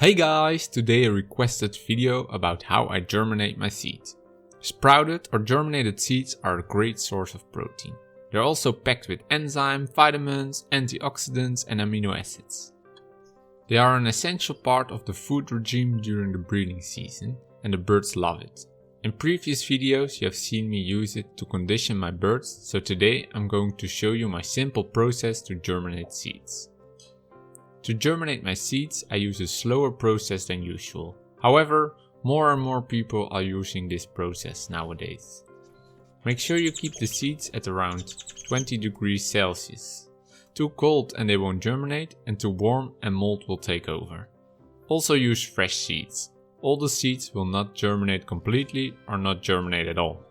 Hey guys, today a requested video about how I germinate my seeds. Sprouted or germinated seeds are a great source of protein. They're also packed with enzymes, vitamins, antioxidants and amino acids. They are an essential part of the food regime during the breeding season and the birds love it. In previous videos you have seen me use it to condition my birds, so today I'm going to show you my simple process to germinate seeds. To germinate my seeds, I use a slower process than usual. However, more and more people are using this process nowadays. Make sure you keep the seeds at around 20 degrees Celsius. Too cold and they won't germinate, and too warm and mold will take over. Also use fresh seeds. All the seeds will not germinate completely or not germinate at all.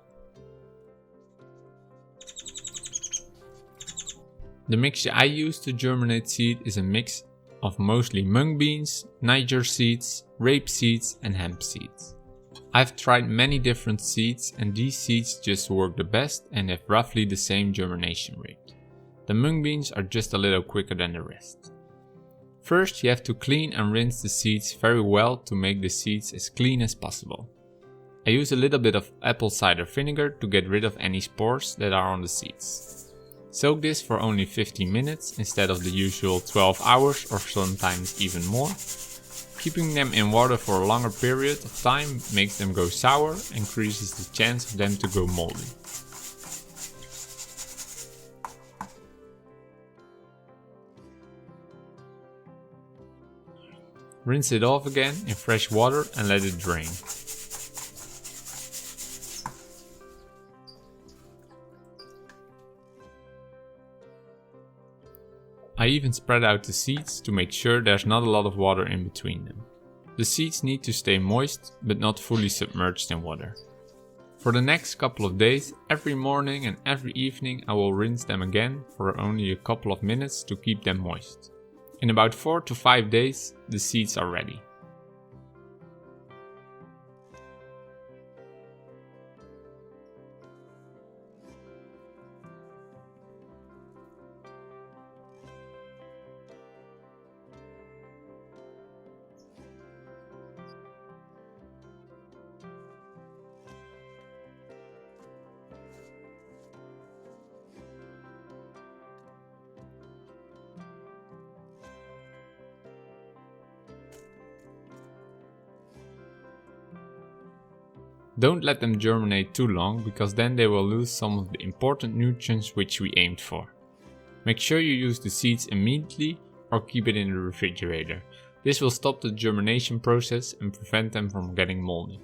The mixture I use to germinate seed is a mix of mostly mung beans, Niger seeds, rape seeds and hemp seeds. I've tried many different seeds and these seeds just work the best and have roughly the same germination rate. The mung beans are just a little quicker than the rest. First you have to clean and rinse the seeds very well to make the seeds as clean as possible. I use a little bit of apple cider vinegar to get rid of any spores that are on the seeds. Soak this for only 15 minutes instead of the usual 12 hours or sometimes even more. Keeping them in water for a longer period of time makes them go sour and increases the chance of them to go moldy. Rinse it off again in fresh water and let it drain. I even spread out the seeds to make sure there's not a lot of water in between them. The seeds need to stay moist but not fully submerged in water. For the next couple of days, every morning and every evening I will rinse them again for only a couple of minutes to keep them moist. In about 4 to 5 days the seeds are ready. Don't let them germinate too long because then they will lose some of the important nutrients which we aimed for. Make sure you use the seeds immediately or keep it in the refrigerator. This will stop the germination process and prevent them from getting moldy.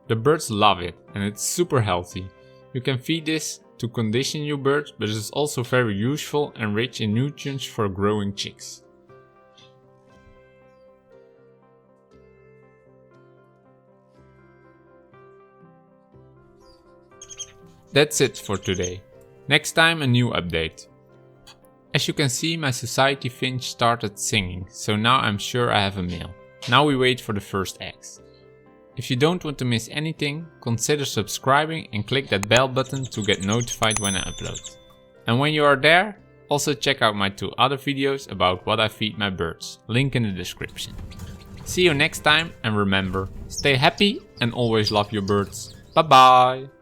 The birds love it and it's super healthy. You can feed this to condition your birds, but it is also very useful and rich in nutrients for growing chicks. That's it for today. Next time a new update. As you can see, my society finch started singing, so now I'm sure I have a male. Now we wait for the first eggs. If you don't want to miss anything, consider subscribing and click that bell button to get notified when I upload. And when you are there, also check out my 2 other videos about what I feed my birds, link in the description. See you next time and remember, stay happy and always love your birds. Bye bye!